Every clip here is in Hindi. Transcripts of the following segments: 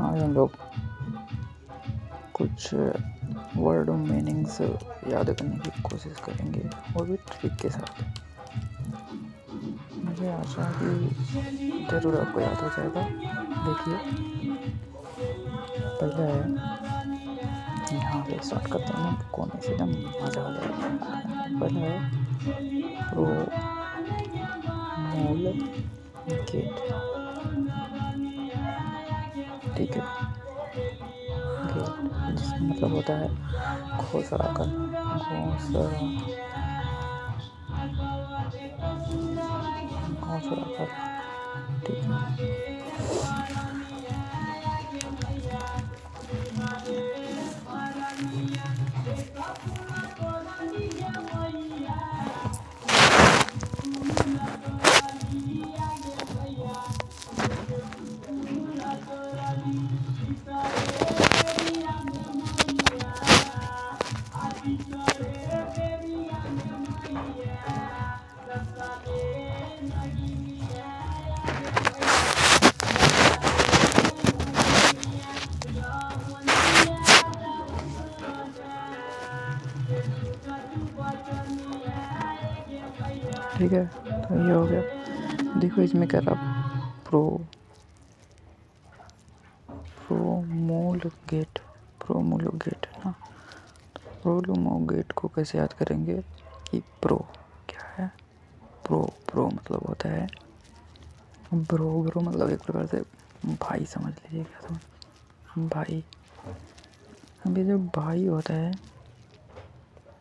आज हम लोग कुछ वर्ड मीनिंग्स याद करने की कोशिश करेंगे, वो भी ट्रिक के साथ। मुझे आशा है कि ज़रूर आपको याद हो जाएगा। देखिए, पहला है, यहाँ से स्टार्ट करते हैं, कोने से एकदम मज़ा आ जाएगा। पहला है प्रोमूलगेट। ठीक है, गेट जिसका मतलब होता है घोषणा करना, घोषणा करना। ठीक है, ठीक है, तो ये हो गया। देखो, इसमें कह रहा प्रोमूलगेट। प्रोमूलगेट ना, प्रोमूलगेट को कैसे याद करेंगे कि प्रो क्या है? प्रो मतलब होता है ब्रो मतलब एक प्रकार से भाई समझ लीजिए। क्या समझ? भाई। अब ये जो भाई होता है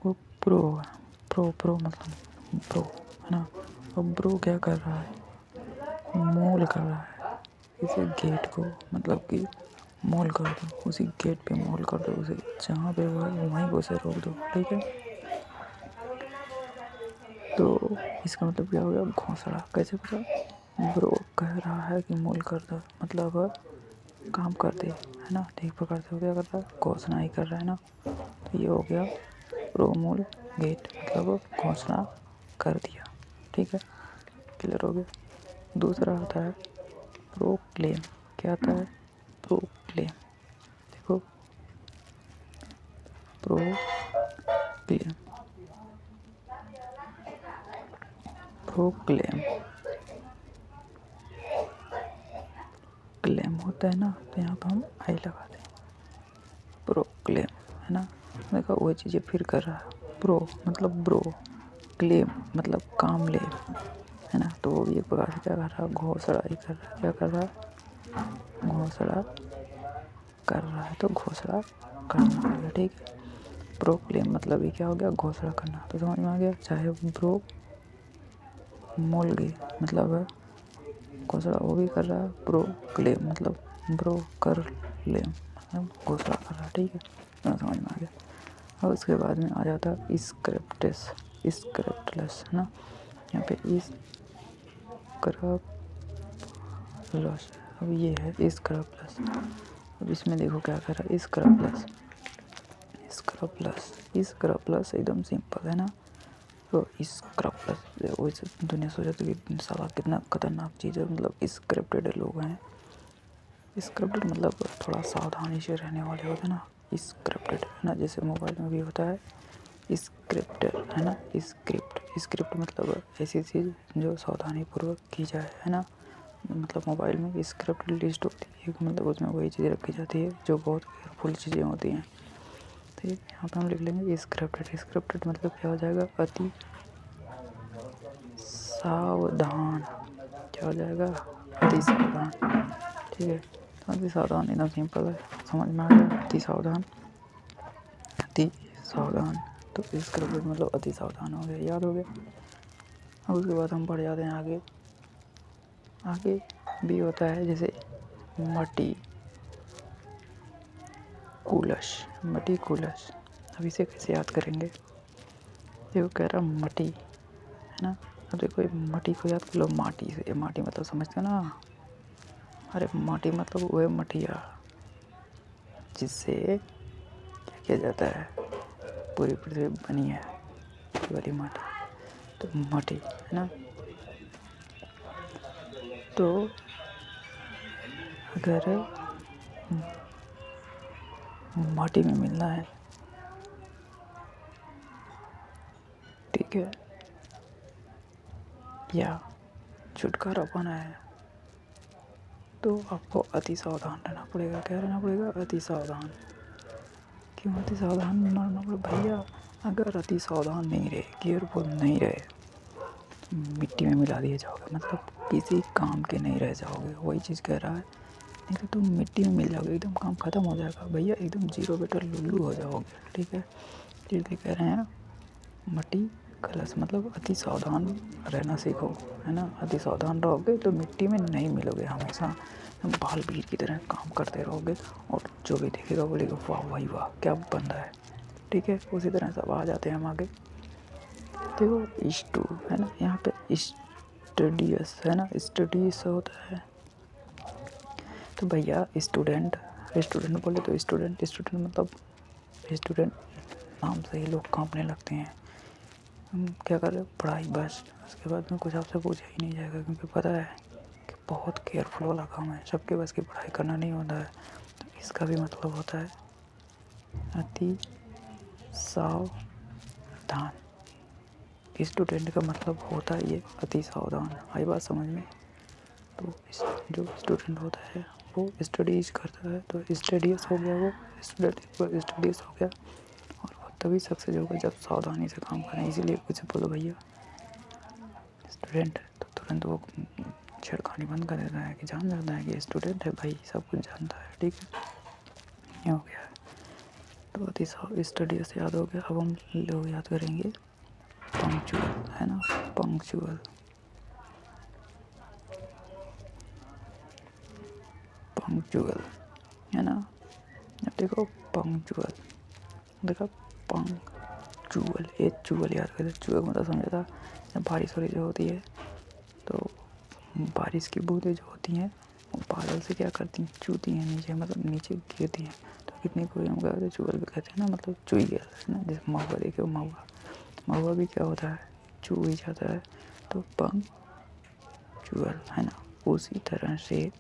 वो प्रो है। प्रो मतलब ब्रो है ना। अब ब्रो क्या कर रहा है? मोल कर रहा है इसे गेट को, मतलब कि मोल कर दो, उसी गेट पे मोल कर दो उसे, जहाँ पे वो है वहीं को उसे रोक दो। ठीक है, तो इसका मतलब क्या हो गया? घोंसड़ा। कैसे पता? ब्रो कह रहा है कि मोल कर दो, मतलब काम कर दे, है ना। तो एक प्रकार से हो गया, कर रहा है घोषणा ही कर रहा है ना। तो ये हो गया प्रोमोल गेट, मतलब घोषणा कर दिया। ठीक है, क्लियर हो गया। दूसरा आता है प्रोक्लेम। क्या आता है? प्रोक्लेम। देखो, प्रोक्लेम, प्रोक्लेम, क्लेम होता है ना, तो यहाँ पर हम आई लगा दें। प्रोक्लेम है ना। देखो, वही चीज़ें फिर कर रहा है। प्रो मतलब ब्रो, क्लेम मतलब काम ले, है ना। तो वो भी एक प्रकार से क्या कर रहा है? घोषणा ही कर रहा है। क्या कर रहा है? घोषणा कर रहा है, तो घोषणा करना है। ठीक है, प्रोक्लेम मतलब ये क्या हो गया? घोषणा करना। तो समझ में आ गया। चाहे ब्रो मोल गए मतलब घोषणा वो भी कर रहा है। प्रोक्लेम मतलब ब्रो कर लेम मतलब घोषणा कर रहा है। ठीक है, तो समझ में आ गया। और उसके बाद में आ जाता है स्क्रिप्टेस, स्क्रिप्टलेस, है ना। यहाँ पे स्क्रैपलेस। अब ये है स्क्रैपलेस। अब इसमें देखो क्या कर रहा है? स्क्रैपलेस, स्क्रैपलेस, स्क्रैपलेस एकदम सिंपल है ना। तो स्क्रैपलेस वैसे दुनिया सोच रही कि साला कितना खतरनाक चीज़ है, मतलब स्क्रिप्टेड लोग हैं। स्क्रिप्टेड मतलब थोड़ा सावधानी से रहने वाले होते हैं ना। स्क्रिप्टेड है ना, जैसे मोबाइल में भी होता है स्क्रिप्टेड, है ना। स्क्रिप्ट मतलब ऐसी चीज़ जो सावधानी पूर्वक की जाए, है ना। मतलब मोबाइल में स्क्रिप्ट लिस्ट होती है, मतलब उसमें वही चीज़ें रखी जाती है जो बहुत केयरफुल चीज़ें होती हैं। तो यहाँ पे हम लिख लेंगे स्क्रिप्टेड। स्क्रिप्टेड मतलब क्या हो जाएगा? अति सावधान। क्या हो जाएगा? अति सावधान। ठीक है, तो अति सावधान एकदम सिंपल है, समझ में आ गया। अति सावधान, अति सावधान। तो स्क्रिप्टेड मतलब अति सावधान हो गया, याद हो गया। अब उसके बाद हम बढ़ जाते हैं आगे। आगे भी होता है जैसे मटी कुलश, मटी कुलश। अब इसे कैसे याद करेंगे? देखो, कह रहा मटी, है ना। अब देखो, मटी को याद कर लो माटी से। माटी मतलब समझते हो ना? अरे माटी मतलब वो है मटिया, जिससे क्या किया जाता है? पूरी पृथ्वी बनी है, ये वाली माटी, तो माटी है ना। तो अगर माटी में मिलना है, ठीक है, या छुटकारा पाना है, तो आपको अति सावधान रहना पड़ेगा। क्या रहना पड़ेगा? अति सावधान। क्यों अति सावधान रहना पड़ेगा भैया? अगर अति सावधान नहीं रहे, केयरफुल नहीं रहे, मिट्टी में मिला दिए जाओगे, मतलब किसी काम के नहीं रह जाओगे। वही चीज़ कह रहा है, नहीं तो तुम मिट्टी में मिल जाओगे, एकदम काम खत्म हो जाएगा भैया, एकदम जीरो बेटर लुल्लू हो जाओगे, ठीक है। इसलिए कह रहे हैं मट्टी कलश, मतलब अति सावधान रहना सीखो, है ना। अति सावधान रहोगे तो मिट्टी में नहीं मिलोगे, हमेशा बाल भीड़ की तरह काम करते रहोगे, और जो भी देखेगा बोलेगा वाह भाई वाह क्या बंदा है, ठीक है। उसी तरह सब आ जाते हैं हम आगे। देखो स्टू है ना, यहाँ पे स्टडीज है ना, स्टडीज होता है, तो भैया स्टूडेंट, स्टूडेंट बोले तो स्टूडेंट, स्टूडेंट मतलब स्टूडेंट नाम से ही लोग कांपने लगते हैं। हम क्या कर रहे हो? पढ़ाई बस। उसके बाद में कुछ आपसे पूछा ही नहीं जाएगा, क्योंकि पता है कि बहुत केयरफुल वाला काम है, सबके बस की पढ़ाई करना नहीं होता है। तो इसका भी मतलब होता है अति सावधान। स्टूडेंट का मतलब होता है ये अति सावधान। आई बात समझ में? तो जो स्टूडेंट होता है वो स्टडीज करता है, तो स्टडीज हो गया, वो स्टूडेंट स्टडीज हो गया, और वो तभी सक्सेस होगा जब सावधानी से काम करें। इसीलिए कुछ बोलो भैया स्टूडेंट है तो तुरंत वो छेड़खानी बंद कर देता है, कि जान जाता है कि स्टूडेंट है भाई, सब कुछ जानता है, ठीक है। ये हो गया। तो अति स्टडी से याद हो गया। अब हम लोग याद करेंगे पंक्चुअल, है ना, पंक्चुअल, पंक्चुअल, है ना। अब देखो पंक्चुअल, देखो पंक्चुअल, ये चुअल याद कर, चुअल मतलब समझा था। जब बारिश हो रही जो होती है, तो बारिश की बूंदें जो होती हैं वो बादल से क्या करती हैं? चूती हैं नीचे, मतलब नीचे गिरती हैं। तो कितनी कोई हम कहते हैं चुअल भी कहते हैं ना, मतलब चुई गया, है ना। जैसे महुआ देखो, महुआ, महुआ भी क्या होता है? चू ही जाता है। तो पंक्चुअल, है ना। उसी तरह से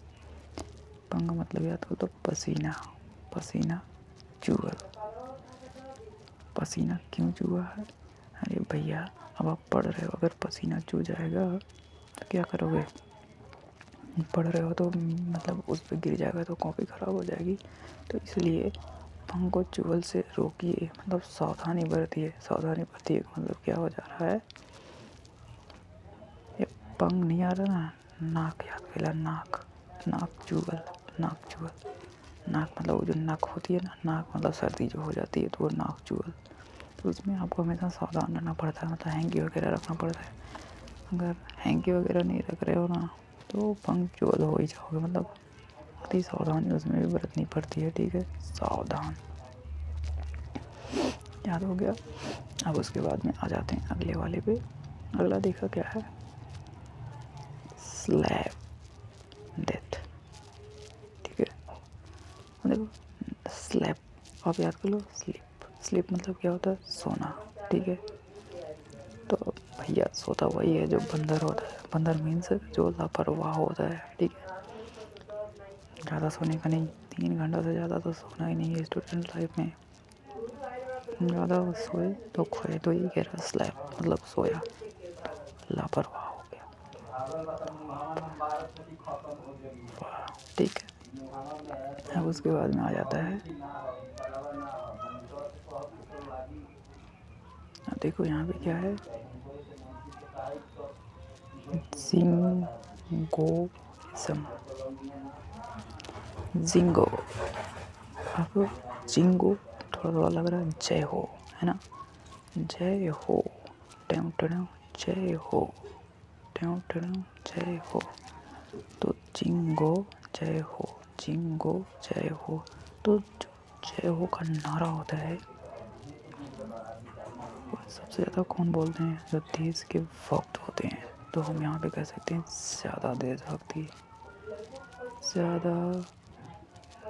पंग मतलब याद हो तो पसीना, पसीना चुअल। पसीना क्यों चूहा है? अरे भैया अब आप पढ़ रहे हो, अगर पसीना चू जाएगा तो क्या करोगे? पढ़ रहे हो तो मतलब उस पर गिर जाएगा तो कॉपी ख़राब हो जाएगी। तो इसलिए पंख को चुगल से रोकिए, मतलब सावधानी बरतिए। सावधानी बरतिए मतलब क्या हो जा रहा है? ये पंख नहीं आ रहा ना, नाक याद पहला, नाक, नाक चुगल, नाक चुगल। नाक मतलब वो जो नाक होती है ना, नाक मतलब सर्दी जो हो जाती है तो वो नाक चुगल। तो उसमें आपको हमेशा सावधान रहना पड़ता है, मतलब हैंकी वगैरह रखना पड़ता है। अगर हैंकी वगैरह नहीं रख रहे हो ना तो पंक्चुअल हो ही जाओगे, मतलब अति सावधानी उसमें भी बरतनी पड़ती है, ठीक है। सावधान याद हो गया। अब उसके बाद में आ जाते हैं अगले वाले पे। अगला देखा क्या है? स्लैब डेथ, ठीक है। देखो स्लैब आप याद कर लो, स्लीप, स्लीप मतलब क्या होता है? सोना, ठीक है। तो भैया सोता वही है जो बंदर होता है। बंदर मीन्स जो लापरवाह होता है, ठीक है। ज़्यादा सोने का नहीं, 3 घंटा से ज़्यादा तो सोना ही नहीं है स्टूडेंट लाइफ में। ज़्यादा सोए तो खोए, तो ये कह रहा स्लैब मतलब सोया, लापरवाह हो गया, ठीक है। अब उसके बाद में आ जाता है, देखो यहाँ पे क्या है? Jingoism, ginkgo. अब जिंगो थोड़ा थोड़ा लग रहा है जय हो, है ना। जय हो, ट्यों ट्यों जय हो, ट्यों ट्यों जय हो। तो जिंगो जय हो, जिंगो जय हो। तो जो जय हो का नारा होता है वो सबसे ज़्यादा कौन बोलते हैं? जो देश के भक्त होते हैं। तो हम यहाँ पे कह सकते हैं ज़्यादा देशभक्ति, ज़्यादा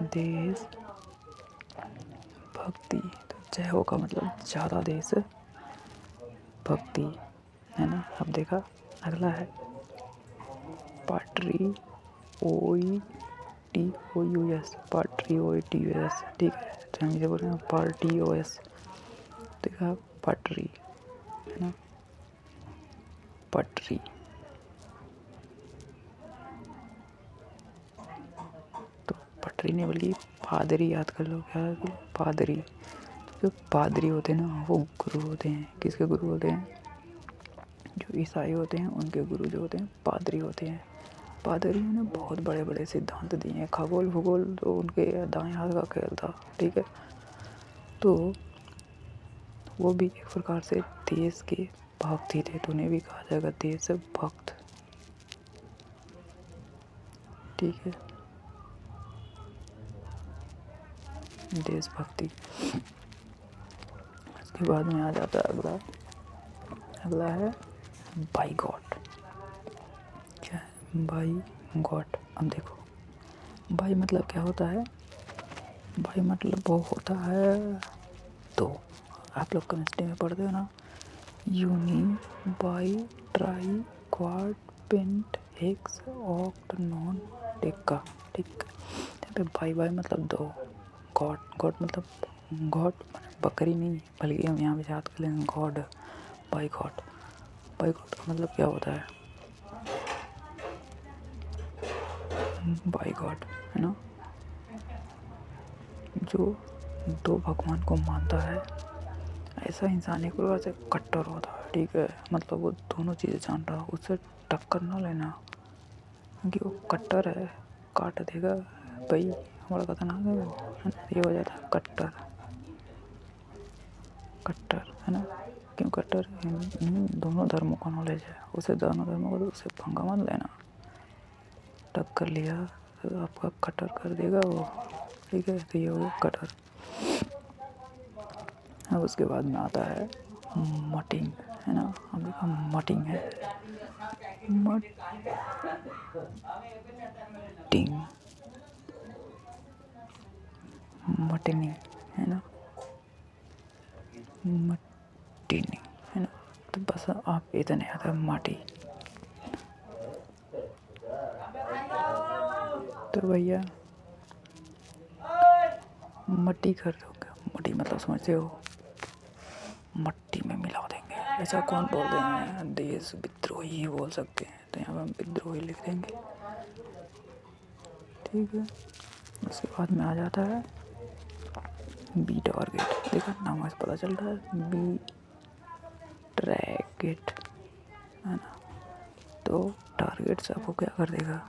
देश भक्ति। तो जय हो का मतलब ज़्यादा देश भक्ति, है ना। अब देखा अगला है पैट्रियोटिज्म, पैट्रियोटिज्म, POETUS, ठीक है। तो हम इसे बोलेंगे PARTOS, देखा पटरी, है ना, पटरी। तो पटरी नहीं बल्कि पादरी याद कर लो, क्या पादरी। जो पादरी होते हैं ना वो गुरु होते हैं। किसके गुरु होते हैं? जो ईसाई होते हैं उनके गुरु जो होते हैं पादरी होते हैं। पादरियों ने बहुत बड़े बड़े सिद्धांत दिए हैं। खगोल भूगोल तो उनके दाएं हाथ का खेल था, ठीक है। तो वो भी एक प्रकार से देश के भक्त ही थे, तो उन्हें भी कहा जाएगा देश भक्त, ठीक है, देशभक्ति। इसके बाद में आ जाता है अगला है बाई गॉड। क्या है बाई गॉड? अब देखो बाई मतलब क्या होता है? बाई मतलब वो होता है, तो आप लोग केमिस्ट्री में पढ़ते हो ना, uni, bi, tri, quad, pent, hex, oct, non, deca, ठीक है। यहाँ पे बाई मतलब दो, गॉड मतलब गॉड बकरी नहीं, बल्कि हम यहाँ पे याद कर लेंगे God, by God. By God का मतलब क्या होता है? बाई गॉड, है ना, जो दो भगवान को मानता है ऐसा इंसान एक प्रकार से कट्टर होता है, ठीक है। मतलब वो दोनों चीज़ें जान रहा, उससे टक्कर ना लेना, क्योंकि वो कट्टर है, काट देगा भाई, बड़ा खतरनाक है वो, है ना। ये हो जाता है कट्टर, कट्टर, है ना। क्यों कट्टर? दोनों धर्मों का नॉलेज है उसे, दोनों धर्मों को, तो उससे पंगा मत लेना। टक्कर लिया तो आपका कटर कर देगा वो, ठीक है। तो ये हो गया कटर। अब उसके बाद में आता है मटिंग, है ना। अब देखो मटिंग है, मटिंग, मटनी, है ना, मटनी, है ना। तो बस आप इतने आता है माटी। तो भैया मट्टी कर दोगे, मट्टी मतलब समझते हो, मट्टी में मिला देंगे, ऐसा कौन बोल देंगे? देश विद्रोही बोल सकते हैं, तो यहाँ पर हम विद्रोही लिख देंगे, ठीक है। उसके बाद में आ जाता है बी टारगेट। देखा नाम से पता चल रहा है, बी टारगेट, है ना। तो टारगेट से आपको क्या कर देगा?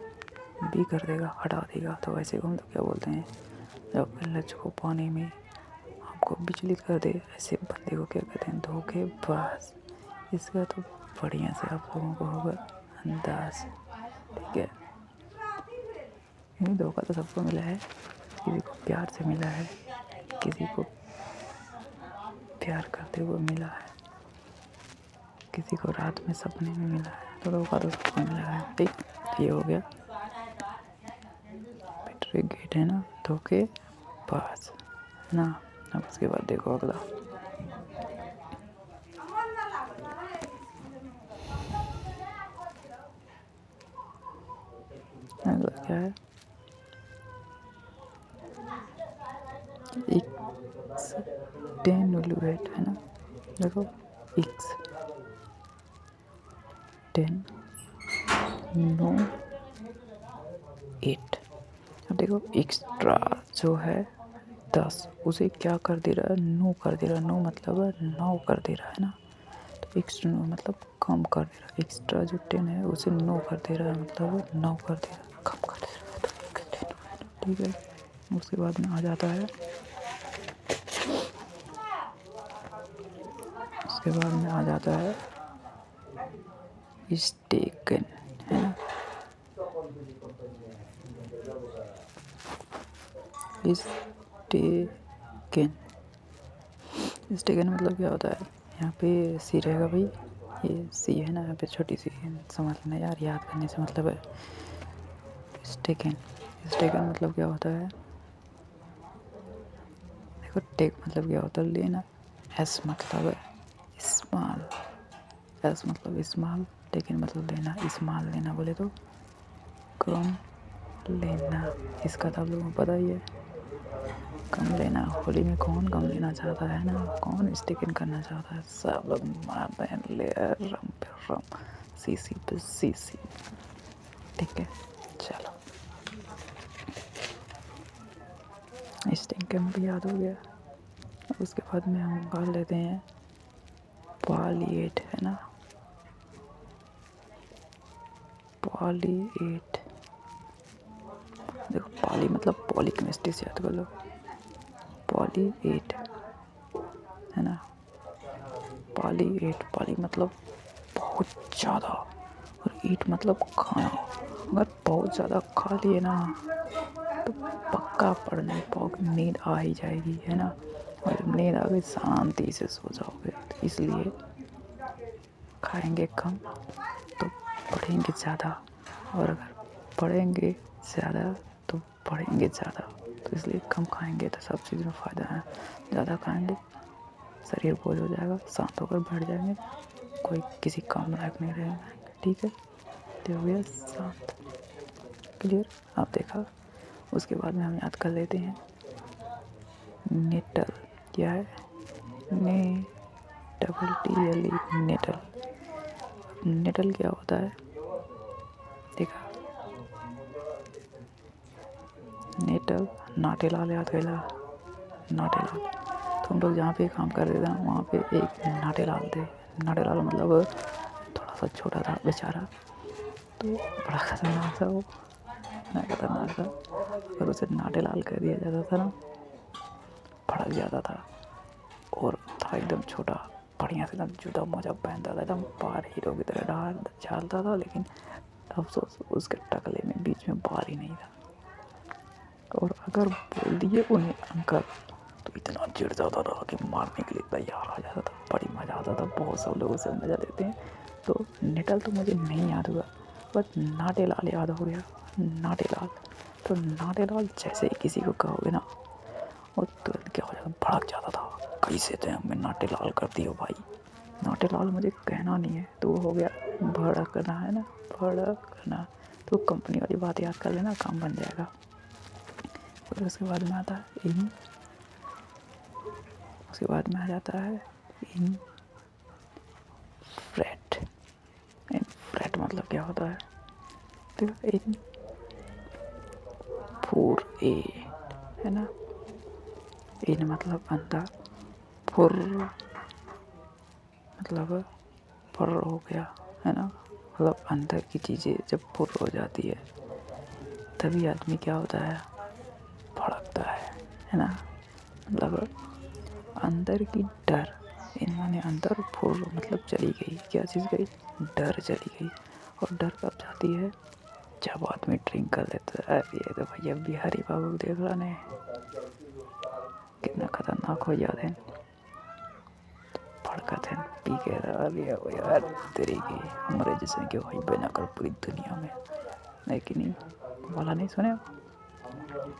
बी कर देगा, हटा देगा। तो वैसे को हम तो क्या बोलते हैं, जब लक्ष्य को पाने में आपको विचलित कर दे, ऐसे बंदे को क्या कहते हैं? धोखेबाज। इसका तो बढ़िया से आप लोगों को होगा अंदाज, ठीक है। धोखा तो सबको मिला है, किसी को प्यार से मिला है, किसी को प्यार करते हुए मिला है, किसी को रात में सपने में मिला है। तो धोखा तो सबको मिला है, ठीक। ये हो गया गेट, है ना, धोखेबाज, है ना। अब उसके बाद देखो अगला क्या है? एक्सटेनुएट, है ना। देखो एक्सटेनुएट। अब देखो एक्स्ट्रा जो है 10, उसे क्या कर दे रहा है? नो कर दे रहा है। नो मतलब 9 कर दे रहा है ना। तो एक्स्ट्रा नो मतलब कम कर दे रहा है। एक्स्ट्रा जो 10 है उसे 9 कर दे रहा है, मतलब 9 कर दे रहा है, कम कर दे रहा है, तो ठीक है। उसके बाद में आ जाता है, उसके बाद में आ जाता है स्टेकन, है ना। स्टेकन मतलब क्या होता है? यहाँ पे सी रहेगा भाई, ये सी है ना, यहाँ पे छोटी सी समझ लेना यार, याद करने से मतलब है। स्टेकन मतलब क्या होता है? देखो टेक मतलब क्या होता है? लेना। एस मतलब स्मॉल, एस मतलब स्मॉल, टेकन मतलब लेना, स्मॉल लेना बोले तो कम लेना। इसका तो आप लोगों को पता ही है, कम लेना, होली में कौन कम लेना चाहता है ना, कौन स्टिक इन करना चाहता है, सब लोग मारते हैं लेयर रम पे रम, सीसी पे सीसी। ठीक है, चलो स्टिंग कैंप भी याद हो गया। उसके बाद में हम कर लेते हैं पॉली8, है ना, पॉली8। देखो पॉली मतलब पॉलीकेमिस्ट्री से याद कर लो, पॉली8 है ना, पॉली8। पॉली मतलब बहुत ज़्यादा और ईट मतलब खाना। अगर बहुत ज़्यादा खा लिए ना तो पक्का पढ़ नहीं पाओगे, नींद आ ही जाएगी, है ना। और जब नींद आ गई शांति से सो जाओगे। तो इसलिए खाएंगे कम तो पढ़ेंगे ज़्यादा, और अगर पढ़ेंगे ज़्यादा तो पढ़ेंगे ज़्यादा। तो इसलिए कम खाएंगे तो सब चीज़ में फ़ायदा है। ज़्यादा खाएंगे शरीर बोझ हो जाएगा, शांत होकर बैठ जाएंगे, कोई किसी काम लायक नहीं रहेगा। ठीक है, तो हो गया शांत, क्लियर। आप देखा। उसके बाद में हम याद कर लेते हैं नेटल। क्या है? NETL, natal. नेटल क्या होता है? देखा, नेटल नाटेलाल याद कैला, नाटेलाल। तो हम लोग जहाँ पे काम कर रहे थे वहाँ पे एक नाटेलाल थे। नाटेलाल मतलब थोड़ा सा छोटा था बेचारा, तो बड़ा खतरनाक था वो, खतरनाक था। और उसे नाटेलाल कह दिया जाता था ना, भड़क जाता था। और था एकदम छोटा, बढ़िया से एकदम जूता मोजा पहनता था, एकदम बाहर हीरो की तरह डाल चालता था। लेकिन अफसोस उसके टकले में बीच में बाल ही नहीं था। और अगर बोल दिए उन्हें अंकल तो इतना चिढ़ जाता था कि मारने के लिए तैयार आ जाता था। बड़ी मज़ा आता था, बहुत सब लोग उससे मज़ा लेते हैं। तो नेटल तो मुझे नहीं याद हुआ, बट नाटेलाल याद हो गया। नाटेलाल, तो नाटेलाल जैसे ही किसी को कहोगे ना, और तुरंत क्या हो जाता, भड़क जाता था। कैसे थे हमें नाटेलाल कर दियो भाई। नाटेलाल मुझे कहना नहीं है, तो वो हो गया भड़कना, है ना, भड़कना। तो कंपनी वाली बात याद कर लेना, काम बन जाएगा। फिर उसके बाद में आता है इन, उसके बाद में आ जाता है इन फ्रेट। इन फ्रेट मतलब क्या होता है? तो इन फूर ए, है ना, इन मतलब अंदर, फुर मतलब फुर हो गया, है ना, मतलब अंदर की चीज़ें जब फुर हो जाती है तभी आदमी क्या होता है, भड़कता है ना। मतलब अंदर की डर, इन्होंने अंदर फुर मतलब चली गई, क्या चीज़ गई, डर चली गई। और डर कब जाती है, जब आदमी ड्रिंक कर लेता है। ये तो भैया बिहारी बाबू देख रहा ने कितना खतरनाक हो जाते हैं, भड़कते हैं पी के। अरे यार तेरी की हमारे जैसे कि भाई बना कर पूरी दुनिया में, लेकिन वाला नहीं सुने।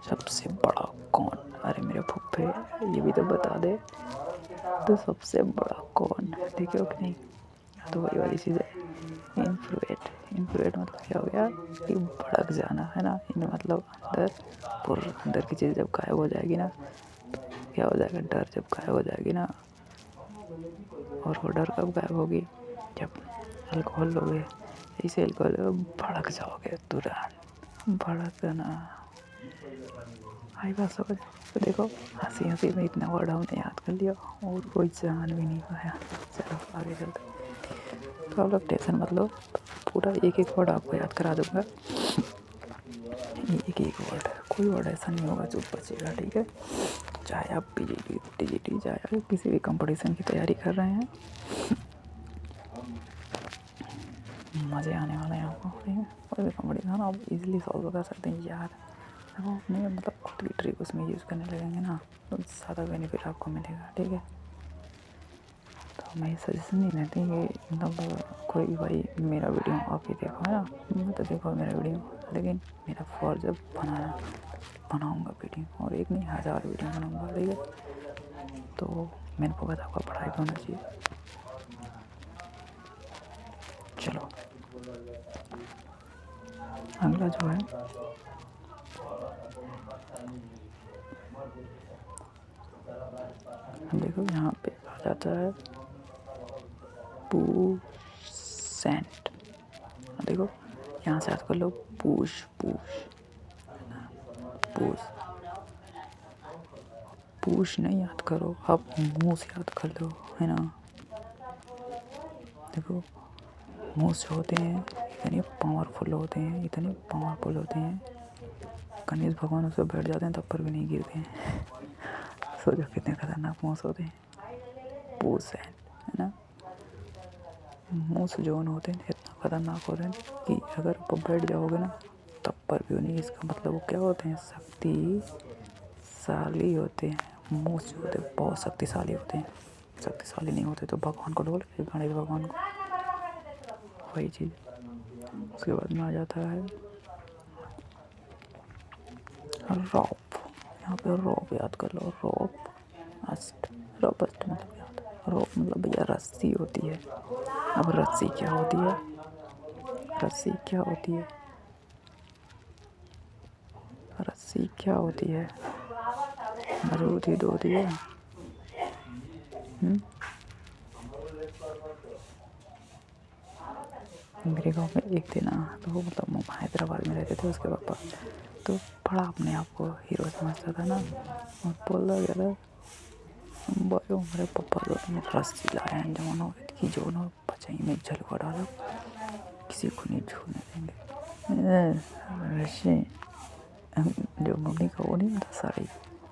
सबसे बड़ा कौन? अरे मेरे फुफ्फे ये भी तो बता दे, तो सबसे बड़ा कौन, देखे हो कि नहीं। तो वही वाली चीज़ है इन्फ्लुएट। इन्फ्लुएट मतलब क्या हो गया कि भड़क जाना, है ना। इन मतलब अंदर, पुर अंदर की चीज़ जब गायब हो जाएगी ना तो क्या हो जाएगा, डर जब गायब हो जाएगी ना। और वो डर कब गायब होगी, जब अल्कोहल लोगे, ऐसे अल्कोहल भड़क जाओगे तुरंत, भड़कना। आई बात समझ। तो देखो हंसी हंसी में इतना वर्ड हमने याद कर लिया और कोई जान भी नहीं पाया। चलो आगे चलते। तो आप लोग टेंशन मत लो, पूरा एक एक वर्ड आपको याद करा दूंगा। एक एक वर्ड, कोई वर्ड ऐसा नहीं होगा जो बचेगा, ठीक है। चाहे आप पीजीटी टीजीटी चाहे आप किसी भी कंपटीशन की तैयारी कर रहे हैं, मज़े आने वाले हैं आपको, ठीक है। कोई भी कंपटीशन आप इजीली सॉल्व कर सकते हैं यार। जब आप अपने मतलब खुद की ट्रिक उसमें यूज़ करने लगेंगे ना तो ज़्यादा बेनिफिट आपको मिलेगा, ठीक है। तो मैं सजेशन नहीं देती कि मतलब कोई भी भाई मेरा वीडियो आप ही देखो, है ना। मैं तो देखो मेरा वीडियो, लेकिन मेरा फर्ज जब बनाऊँगा वीडियो, और एक नहीं 1000 वीडियो बनाऊँगा, ठीक है। तो मेन फोकस आपका पढ़ाई पे होना चाहिए। चलो अगला जो है देखो यहाँ पे आ जाता है पूसेंट। देखो यहाँ से याद कर लो पूश पूश पूश पूश नहीं याद करो, आप मूस याद कर लो, है ना। देखो मूस जो होते हैं इतने पावरफुल होते हैं, इतने पावरफुल होते हैं, गणेश भगवान उस पर बैठ जाते हैं तब पर भी नहीं गिरते हैं। सोचो कितने खतरनाक मूस होते हैं, पूसेंट, है ना। मूस जो होते हैं इतना खतरनाक होते हैं कि अगर ऊपर बैठ जाओगे ना तब पर भी नहीं। इसका मतलब वो क्या होते हैं, शक्तिशाली होते हैं। मूस जो होते हैं बहुत शक्तिशाली होते हैं। शक्तिशाली नहीं होते तो भगवान को ढोल गणेश भगवान को, वही चीज़। उसके बाद में आ जाता है रॉप। यहाँ पे रॉप याद कर लो, रॉप अस्ट, रॉप अस्ट मतलब क्या होता है, रॉप मतलब भैया रस्सी होती है। अब रस्सी क्या होती है, रस्सी क्या होती है, रस्सी क्या होती है, मजबूती दो होती है। मेरे गांव में एक थे ना, तो वो मतलब हम हैदराबाद में रहते थे, उसके पापा तो बड़ा अपने आप को हीरो समझता था ना, और बोल रहा था भाई मेरे पापा तो अपने रस्सी लाए हैं जवानों की, जो ना बचाई में झलवा डाला, किसी को नहीं छूने देंगे। रस्सी जो मम्मी का वो नहीं होता साड़ी,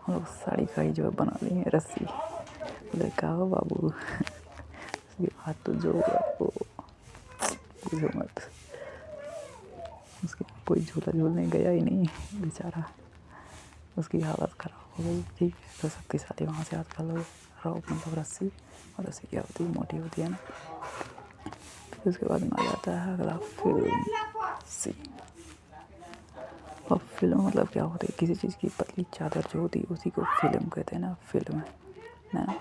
हम लोग साड़ी का ही जो बना ली है रस्सी। बोले कहा बाबू उसकी बात तो जो आपको पूछो मत। उसके कोई झूला झूलने गया ही नहीं बेचारा, उसकी हालत ख़राब हो गई। ठीक है, तो शक्तिशाली वहाँ से याद कर लो, रॉप मतलब रस्सी, और रस्सी क्या होती है, मोटी होती है ना। फिर उसके बाद में आ जाता है अगला फिल्म सी। और फिल्म मतलब क्या होती है, किसी चीज़ की पतली चादर जो होती है उसी को फिल्म कहते हैं ना, फिल्म है ना।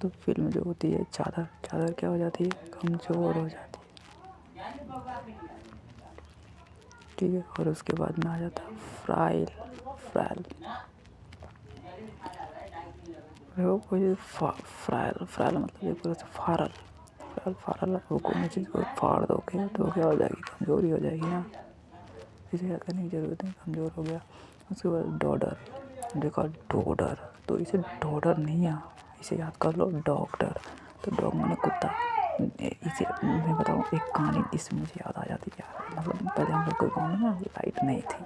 तो फिल्म जो होती है चादर, चादर क्या हो जाती है, कमज़ोर हो जाती है, ठीक है। और उसके बाद में आ जाता है फ्राइल, फ्राइल वो कोई फ्राइल, फ्राइल मतलब ये पूरा फारल, फ्राइल फारल। वो कोई चीज़ को फाड़ दोगे तो क्या हो जाएगी, कमज़ोरी हो जाएगी ना, इसे याद करने की ज़रूरत नहीं, कमज़ोर हो गया। उसके बाद डॉडर, देखा डॉडर, तो इसे डॉडर नहीं है, इसे याद कर लो डॉक्टर। तो डॉग मैंने कुत्ता, इसे मैं बताऊँ एक कहानी इससे मुझे याद आ जाती है यार। मतलब पहले हम लोग के गाँव में ना लाइट नहीं थी,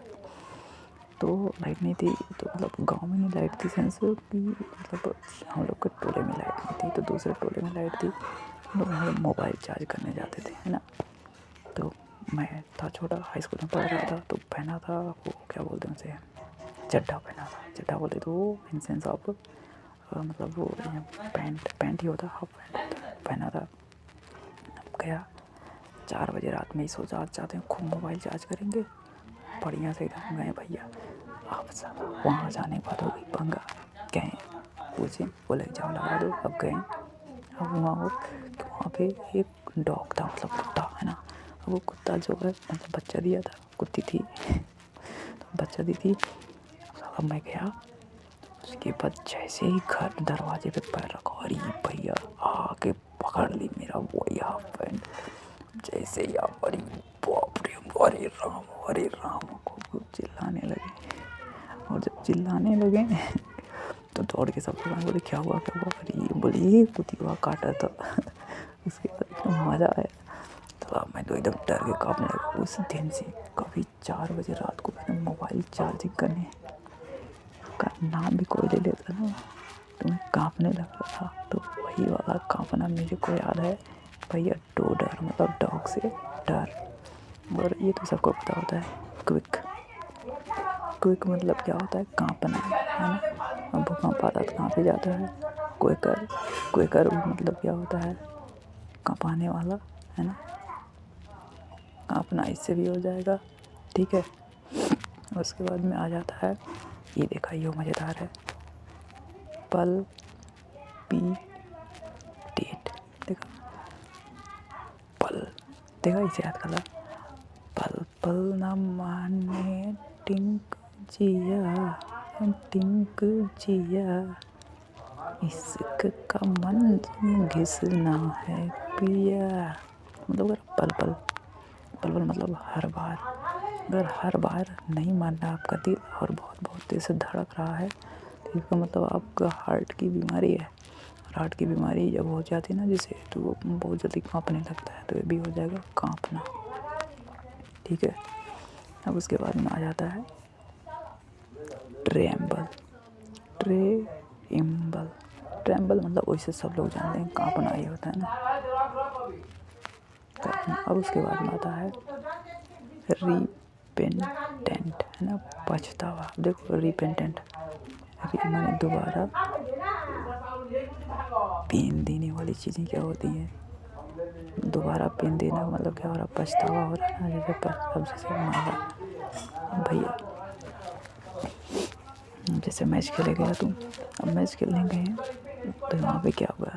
तो लाइट नहीं थी तो मतलब गांव में नहीं लाइट थी सेंस कि मतलब हम लोग के टोले में लाइट नहीं थी, तो दूसरे टोले में लाइट थी। हम लोग वहाँ मोबाइल चार्ज करने जाते थे, है ना। तो मैं था छोटा, हाई स्कूल में पढ़ रहा था, तो पहना था वो क्या बोलते हैं उसे, चड्ढा पहना था। चड्ढा बोलते तो वो इन सेंस ऑफ मतलब वो पैंट, पैंट ही होता, हाफ पैंट होता, पहना था। गया 4 बजे रात में ही सो जाते हैं, खूब मोबाइल चार्ज करेंगे बढ़िया से एकदम। गए भैया आप सब, वहाँ जाने के बाद हो गई पंगा, गए पूछे, बोले एग्जाम लगा दो। अब गए, अब वहाँ हो तो वहाँ पे एक डॉग था, मतलब कुत्ता, है ना। अब वो कुत्ता जो है मतलब बच्चा दिया था, कुत्ती थी तो बच्चा दी थी। अब मैं गया, उसके बाद जैसे ही घर दरवाजे पे पैर रखा, अरे भैया आके पकड़ ली मेरा वही हाफ पैंट। जैसे ही आप, अरे बाप रे, अरे राम को चिल्लाने लगे। और जब चिल्लाने लगे तो दौड़ के सब लोग बोले क्या हुआ क्या हुआ, अरे बोले ये कुतिया काटा था। उसके बाद एकदम मज़ा आया। तो मैं तो एकदम डर के काँपने लगा। उस दिन से कभी 4 बजे रात को मैंने मोबाइल चार्जिंग करने का नाम भी कोई ले लेता ना तो मैं काँपने लगता था। तो वही वाला काँपना मेरे को याद है भैया, डर मतलब डॉग से डर। और ये तो सबको पता होता है क्विक, क्विक मतलब क्या होता है, काँपना, है ना। अब भूकंप आता तो काँप ही जाता है। क्विकर, क्विकर मतलब क्या होता है, काँपाने वाला, है ना। काँपना इससे भी हो जाएगा, ठीक है। उसके बाद में आ जाता है, ये देखा ये मज़ेदार है, पल पी डेट, देखा पल, देखा इसे याद कर ला, पल पल न माने टिंक जिया, टिंक जिया, इश्क का मन घिसना है पिया, मतलब अगर पल पल, पल पल मतलब हर बार, अगर हर बार नहीं मान रहा आपका दिल और बहुत बहुत तेज से धड़क रहा है तो इसका मतलब आपका हार्ट की बीमारी है। और हार्ट की बीमारी जब हो जाती है ना जिसे, तो वो बहुत जल्दी कांपने लगता है, तो ये भी हो जाएगा कांपना। ठीक है। अब उसके बाद में आ जाता है ट्रेम्बल। ट्रेम्बल ट्रेम्बल मतलब वैसे सब लोग जानते हैं कांपना ही होता है ना। अब उसके बाद में आता है रिपेंटेंट, है ना, पछतावा। देखो रिपेंटेंट, मैंने दोबारा पेन देने वाली चीज़ें क्या होती हैं, दोबारा पेन देना मतलब क्या हो रहा, पछतावा हो रहा है ना। जैसे अब जैसे मान लो भैया, जैसे मैच खेले गया तुम, अब मैच खेलने गए तो वहाँ पे क्या हुआ,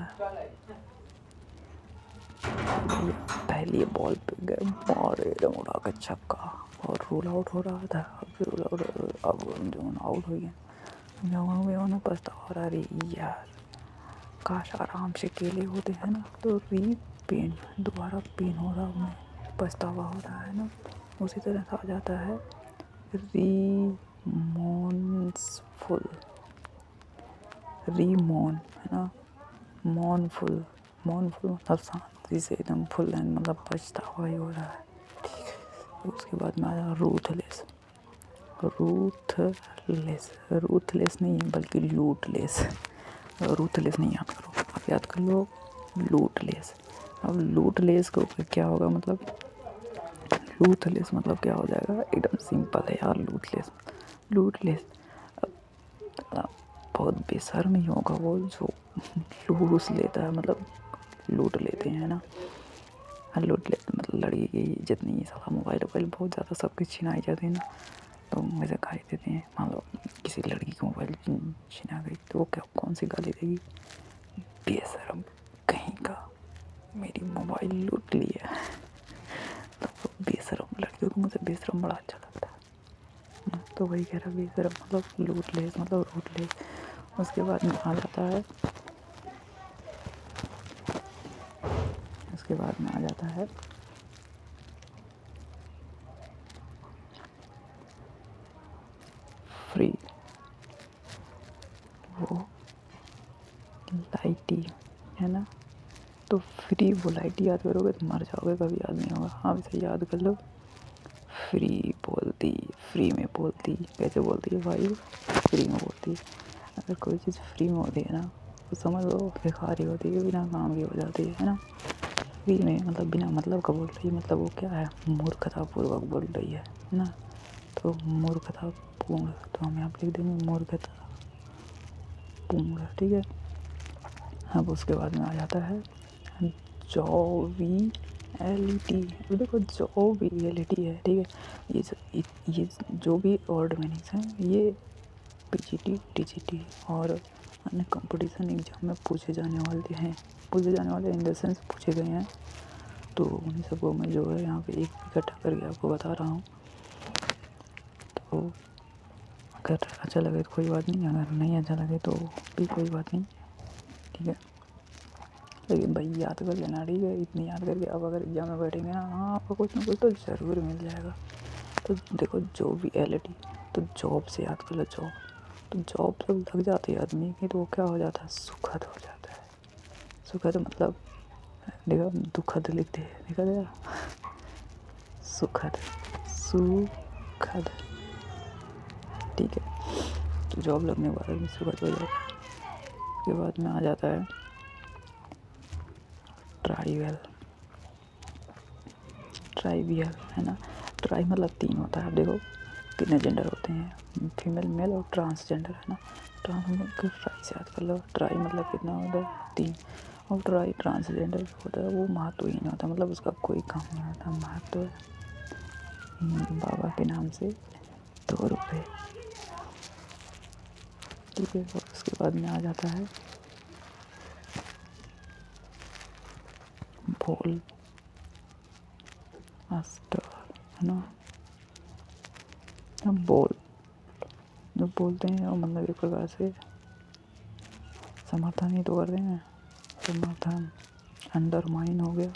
पहली बॉल पे गए मारे एकदम उड़ा के छक्का और रूल आउट हो रहा था। अब जो आउट हो गया ना, पछतावा हो रहा, अरे यार काश आराम से केले होते हैं ना। तो पेन, दोबारा पेन हो रहा उन्हें, पछतावा हो रहा है ना। उसी तरह से आ जाता है रिमोर्सफुल, रीमोन, है ना, मौनफुल, मौनफुल मतलब शांति से एकदम फुल एंड मतलब पछतावा ही हो रहा है। ठीक है। उसके बाद में आया रूथलेस। रूथलेस नहीं है बल्कि लूटलेस। रूथलेस नहीं याद करो, आप याद कर लो लूटलेस। अब लूटलेस को क्या होगा, मतलब लूथलेस मतलब क्या हो जाएगा, एकदम सिंपल है यार। लूटलेस अब बहुत बेशर्म ही होगा वो जो लूट लेता है, मतलब लूट लेते हैं ना। लूट लेते मतलब लड़की की जितनी सारा मोबाइल बहुत ज़्यादा सबकी छिनाई जाती है ना, तो वैसे गाली देते हैं। मान लो किसी लड़की की मोबाइल छिना गई तो वो क्या कौन सी गाली देगी, बेशरम कहीं का, मेरी मोबाइल लूट लिया। तो बेशरम, लड़कियों को मुझे बेशरम बड़ा अच्छा लगता है, तो वही कह रहा बेशरम मतलब लूटलेस मतलब रूटलेस। उसके बाद में आ जाता है, उसके बाद में आ जाता है फ्री, वो लाइटी, है ना। तो फ्री वो लाइटी याद करोगे तो मर जाओगे, कभी याद नहीं होगा। हाँ वैसे याद कर लो, फ्री बोलती, फ्री में बोलती, कैसे बोलती है भाई, फ्री में बोलती। अगर कोई चीज़ फ्री में होती है ना तो समझ लो बेकार ही होती है, बिना काम की हो जाती है ना। फ्री में मतलब बिना मतलब का बोल रही है, मतलब वो क्या है, मूर्खतापूर्वक बोल रही है ना। तो मूर्खतापूर्ण, तो हम यहाँ लिख देंगे मूर्खतापूर्ण। ठीक है। अब उसके बाद में आ जाता है जॉवियलिटी। देखो जॉवियलिटी है, ठीक है। ये जो भी वर्ड मीनिंग्स हैं ये पीजीटी टीजीटी और अन्य कंपटीशन एग्जाम में पूछे जाने वाले इन द सेंस पूछे गए हैं। तो उन्हीं सबको मैं जो है यहाँ पे एक इकट्ठा करके आपको बता रहा हूँ। तो अगर अच्छा लगे तो कोई बात नहीं, अगर नहीं अच्छा लगे तो भी कोई बात नहीं, ठीक है। लेकिन भाई याद कर लेना, ठीक है। इतनी याद करके आप अगर एग्जाम में बैठेंगे ना, हाँ आपको कुछ ना कुछ तो ज़रूर मिल जाएगा। तो देखो जॉवियलिटी, तो जॉब से याद कर लो, जॉब। तो जॉब जब लग जाती है आदमी की तो वो क्या हो जाता है, सुखद हो जाता है। सुखद मतलब देखो दुखद लिखते हैं, देखा गया, सुखद सुखद, ठीक है। तो जॉब लगने के बाद आदमी सुखद हो जाता है। उसके बाद में आ जाता है ट्राइवियल, है ना। ट्राई मतलब 3 होता है। अब देखो कितने जेंडर होते हैं, फीमेल मेल और ट्रांसजेंडर, है ना। ट्रांस मतलब ट्राई से याद कर लो, ट्राई मतलब कितना होता है 3। और ट्राई ट्रांसजेंडर होता है वो महत्वहीन होता है, मतलब उसका कोई काम नहीं होता, महत्व बाबा के नाम से 2 रुपये, ठीक है। और उसके बाद में आ जाता है बोल अस्टर, है ना। हम बोल जो बोलते हैं वो मतलब एक प्रकार से समर्थन ही तो कर देंगे, समर्थन। अंडरमाइन हो गया,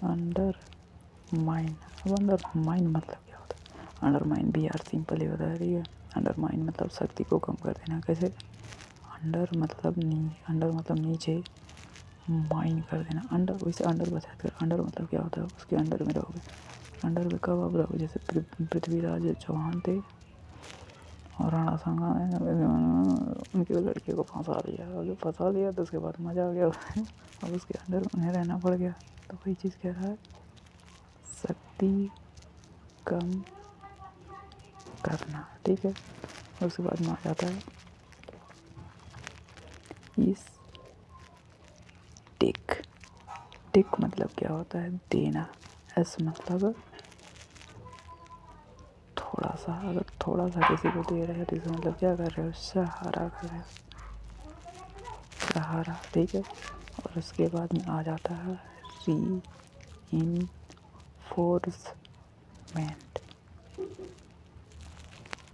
अंडरमाइन। अब अंडरमाइन मतलब क्या होता है? अंडरमाइन भी यार सिंपल ही होता है, ठीक है। अंडरमाइन मतलब शक्ति को कम कर देना। कैसे? अंडर मतलब नीचे, माइन कर देना। अंडर, वैसे अंडर बचा कर, अंडर मतलब क्या होता है? उसके अंडर में रहोगे। अंडर में कब आप रहोगे? जैसे पृथ्वीराज चौहान थे और राणा सांगा ने उनकी लड़की को फंसा दिया, और जब फंसा दिया तो उसके बाद मजा आ गया और उसके अंडर उन्हें रहना पड़ गया। तो वही चीज़ कह रहा है, शक्ति कम करना, ठीक है। और उसके बाद में आ जाता है इस टिक। टिक मतलब क्या होता है? देना। एस मतलब थोड़ा सा, अगर थोड़ा सा किसी को दे रहे हो तो इसका मतलब क्या कर रहे हो? सहारा कर रहे हो, सहारा, ठीक है। और उसके बाद में आ जाता है रीइंफोर्समेंट।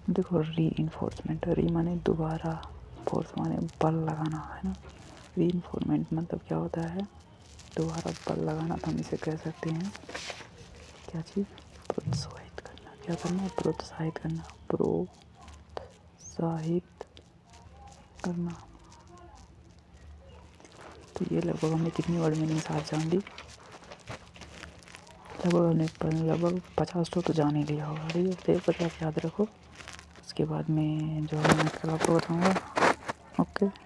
देखो, रीइंफोर्समेंट, री माने दोबारा, फोर्स माने बल लगाना, है ना। रीइंफोर्समेंट मतलब क्या होता है? दोबारा बल लगाना। तो हम इसे कह सकते हैं क्या चीज़? प्रोत्साहित करना। क्या करना? प्रोत्साहित करना, प्रोत्साहित करना। तो ये लगभग हमने कितनी वर्ड मीनिंग्स आज जान ली? लगभग 50 तो जान ही लिया होगा, ठीक है। तो 50 याद रखो, उसके बाद में जो है मैं कल आपको बताऊँगा। ओके।